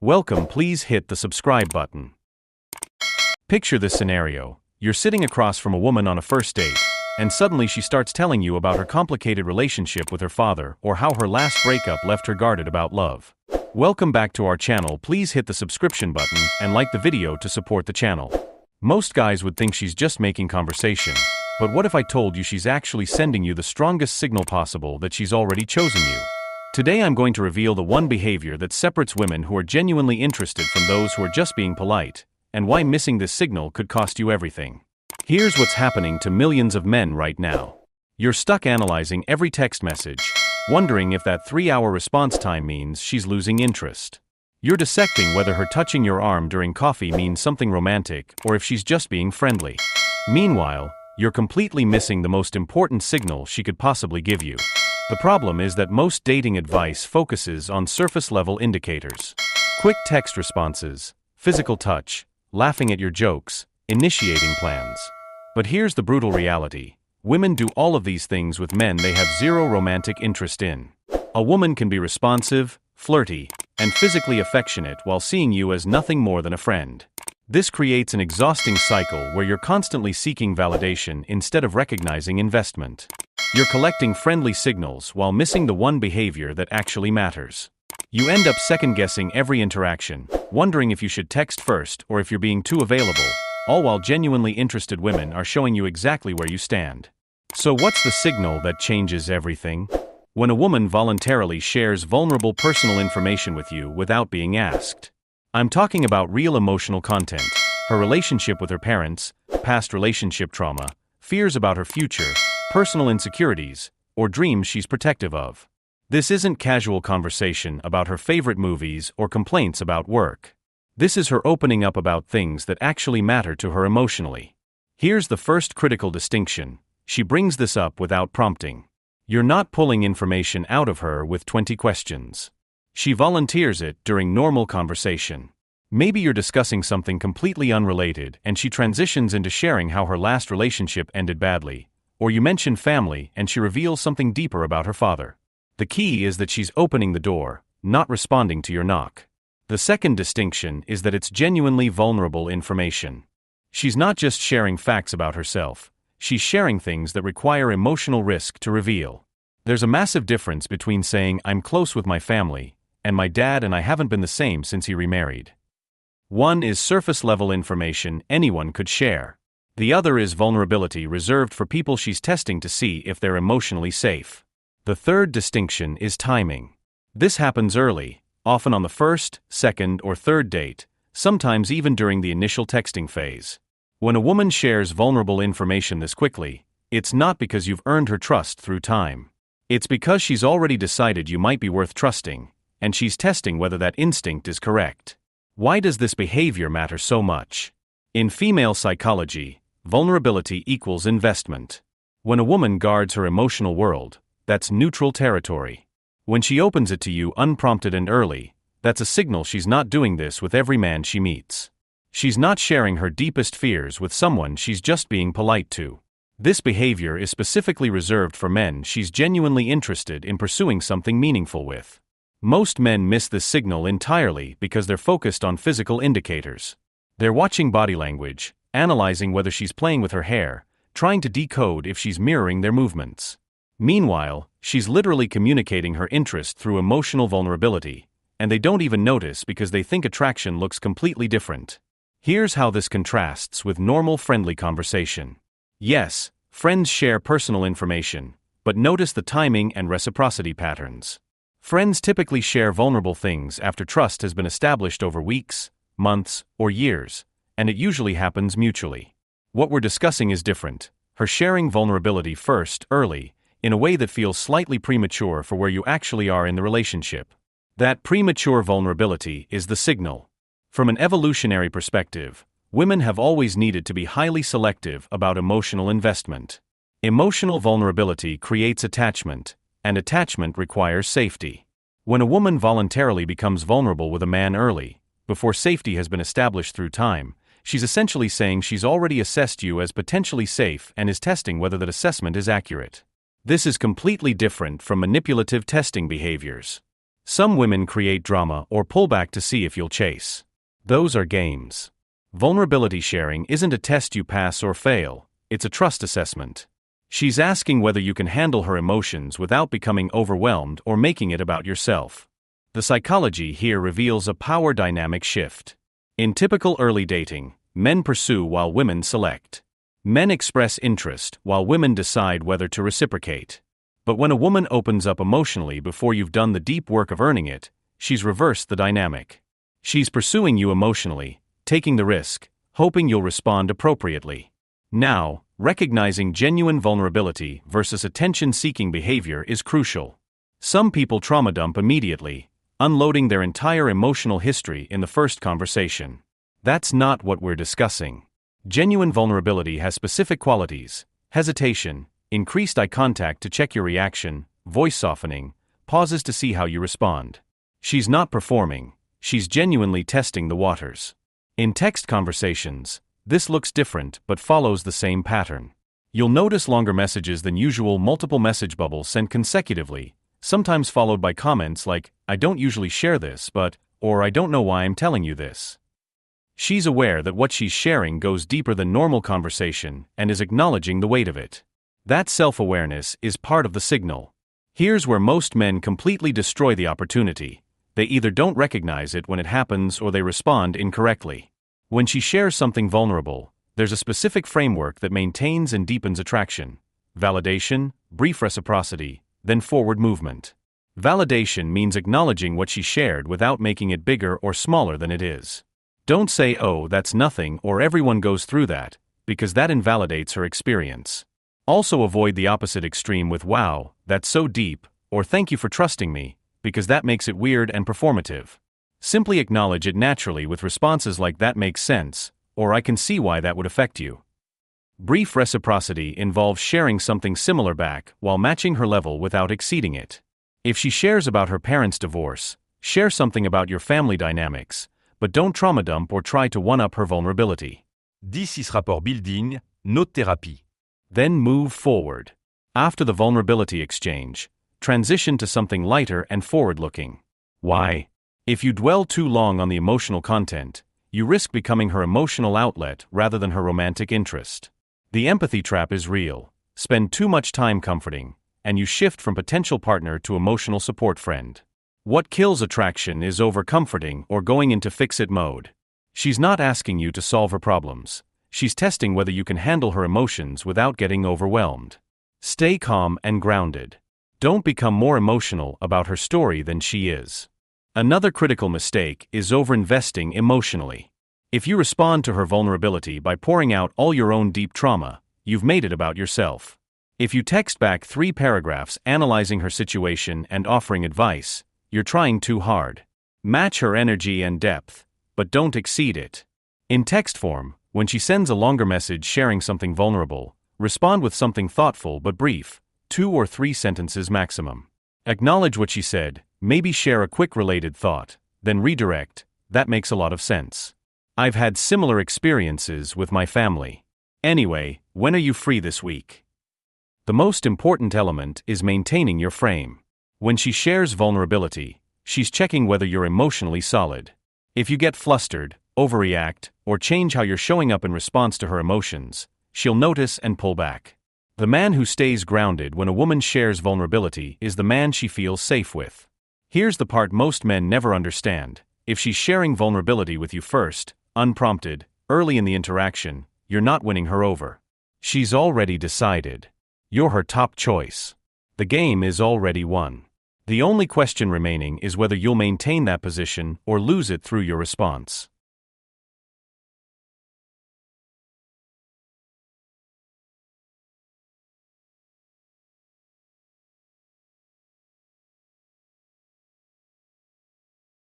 Welcome, please hit the subscribe button. Picture this scenario. You're sitting across from a woman on a first date, and suddenly she starts telling you about her complicated relationship with her father or how her last breakup left her guarded about love. Welcome back to our channel. Please hit the subscription button and like the video to support the channel. Most guys would think she's just making conversation, but what if I told you she's actually sending you the strongest signal possible that she's already chosen you? Today I'm going to reveal the one behavior that separates women who are genuinely interested from those who are just being polite, and why missing this signal could cost you everything. Here's what's happening to millions of men right now. You're stuck analyzing every text message, wondering if that 3-hour response time means she's losing interest. You're dissecting whether her touching your arm during coffee means something romantic or if she's just being friendly. Meanwhile, you're completely missing the most important signal she could possibly give you. The problem is that most dating advice focuses on surface-level indicators. Quick text responses, physical touch, laughing at your jokes, initiating plans. But here's the brutal reality. Women do all of these things with men they have zero romantic interest in. A woman can be responsive, flirty, and physically affectionate while seeing you as nothing more than a friend. This creates an exhausting cycle where you're constantly seeking validation instead of recognizing investment. You're collecting friendly signals while missing the one behavior that actually matters. You end up second-guessing every interaction, wondering if you should text first or if you're being too available, all while genuinely interested women are showing you exactly where you stand. So what's the signal that changes everything? When a woman voluntarily shares vulnerable personal information with you without being asked. I'm talking about real emotional content, her relationship with her parents, past relationship trauma, fears about her future, personal insecurities, or dreams she's protective of. This isn't casual conversation about her favorite movies or complaints about work. This is her opening up about things that actually matter to her emotionally. Here's the first critical distinction. She brings this up without prompting. You're not pulling information out of her with 20 questions. She volunteers it during normal conversation. Maybe you're discussing something completely unrelated and she transitions into sharing how her last relationship ended badly. Or you mention family and she reveals something deeper about her father. The key is that she's opening the door, not responding to your knock. The second distinction is that it's genuinely vulnerable information. She's not just sharing facts about herself, she's sharing things that require emotional risk to reveal. There's a massive difference between saying, "I'm close with my family," and "my dad and I haven't been the same since he remarried." One is surface-level information anyone could share. The other is vulnerability reserved for people she's testing to see if they're emotionally safe. The third distinction is timing. This happens early, often on the first, second, or third date, sometimes even during the initial texting phase. When a woman shares vulnerable information this quickly, it's not because you've earned her trust through time. It's because she's already decided you might be worth trusting, and she's testing whether that instinct is correct. Why does this behavior matter so much? In female psychology, vulnerability equals investment. When a woman guards her emotional world, that's neutral territory. When she opens it to you unprompted and early, that's a signal she's not doing this with every man she meets. She's not sharing her deepest fears with someone she's just being polite to. This behavior is specifically reserved for men she's genuinely interested in pursuing something meaningful with. Most men miss this signal entirely because they're focused on physical indicators. They're watching body language, analyzing whether she's playing with her hair, trying to decode if she's mirroring their movements. Meanwhile, she's literally communicating her interest through emotional vulnerability, and they don't even notice because they think attraction looks completely different. Here's how this contrasts with normal friendly conversation. Yes, friends share personal information, but notice the timing and reciprocity patterns. Friends typically share vulnerable things after trust has been established over weeks, months, or years, and it usually happens mutually. What we're discussing is different. Her sharing vulnerability first, early, in a way that feels slightly premature for where you actually are in the relationship. That premature vulnerability is the signal. From an evolutionary perspective, women have always needed to be highly selective about emotional investment. Emotional vulnerability creates attachment, and attachment requires safety. When a woman voluntarily becomes vulnerable with a man early, before safety has been established through time, she's essentially saying she's already assessed you as potentially safe and is testing whether that assessment is accurate. This is completely different from manipulative testing behaviors. Some women create drama or pull back to see if you'll chase. Those are games. Vulnerability sharing isn't a test you pass or fail, it's a trust assessment. She's asking whether you can handle her emotions without becoming overwhelmed or making it about yourself. The psychology here reveals a power dynamic shift. In typical early dating, men pursue while women select. Men express interest while women decide whether to reciprocate. But when a woman opens up emotionally before you've done the deep work of earning it, she's reversed the dynamic. She's pursuing you emotionally, taking the risk, hoping you'll respond appropriately. Now, recognizing genuine vulnerability versus attention-seeking behavior is crucial. Some people trauma dump immediately, unloading their entire emotional history in the first conversation. That's not what we're discussing. Genuine vulnerability has specific qualities: hesitation, increased eye contact to check your reaction, voice softening, pauses to see how you respond. She's not performing, she's genuinely testing the waters. In text conversations, this looks different but follows the same pattern. You'll notice longer messages than usual, multiple message bubbles sent consecutively, sometimes followed by comments like, "I don't usually share this, but," or "I don't know why I'm telling you this." She's aware that what she's sharing goes deeper than normal conversation and is acknowledging the weight of it. That self-awareness is part of the signal. Here's where most men completely destroy the opportunity. They either don't recognize it when it happens or they respond incorrectly. When she shares something vulnerable, there's a specific framework that maintains and deepens attraction: validation, brief reciprocity, then forward movement. Validation means acknowledging what she shared without making it bigger or smaller than it is. Don't say, "Oh, that's nothing," or "everyone goes through that," because that invalidates her experience. Also avoid the opposite extreme with "Wow, that's so deep," or "Thank you for trusting me," because that makes it weird and performative. Simply acknowledge it naturally with responses like "That makes sense," or "I can see why that would affect you." Brief reciprocity involves sharing something similar back while matching her level without exceeding it. If she shares about her parents' divorce, share something about your family dynamics, but don't trauma dump or try to one-up her vulnerability. 10 rapport building, note thérapie. Then move forward. After the vulnerability exchange, transition to something lighter and forward-looking. Why? If you dwell too long on the emotional content, you risk becoming her emotional outlet rather than her romantic interest. The empathy trap is real. Spend too much time comforting, and you shift from potential partner to emotional support friend. What kills attraction is over-comforting or going into fix-it mode. She's not asking you to solve her problems. She's testing whether you can handle her emotions without getting overwhelmed. Stay calm and grounded. Don't become more emotional about her story than she is. Another critical mistake is overinvesting emotionally. If you respond to her vulnerability by pouring out all your own deep trauma, you've made it about yourself. If you text back 3 paragraphs analyzing her situation and offering advice, you're trying too hard. Match her energy and depth, but don't exceed it. In text form, when she sends a longer message sharing something vulnerable, respond with something thoughtful but brief, 2 or 3 sentences maximum. Acknowledge what she said, maybe share a quick related thought, then redirect. That makes a lot of sense. I've had similar experiences with my family. Anyway, when are you free this week? The most important element is maintaining your frame. When she shares vulnerability, she's checking whether you're emotionally solid. If you get flustered, overreact, or change how you're showing up in response to her emotions, she'll notice and pull back. The man who stays grounded when a woman shares vulnerability is the man she feels safe with. Here's the part most men never understand. If she's sharing vulnerability with you first, unprompted, early in the interaction, you're not winning her over. She's already decided. You're her top choice. The game is already won. The only question remaining is whether you'll maintain that position or lose it through your response.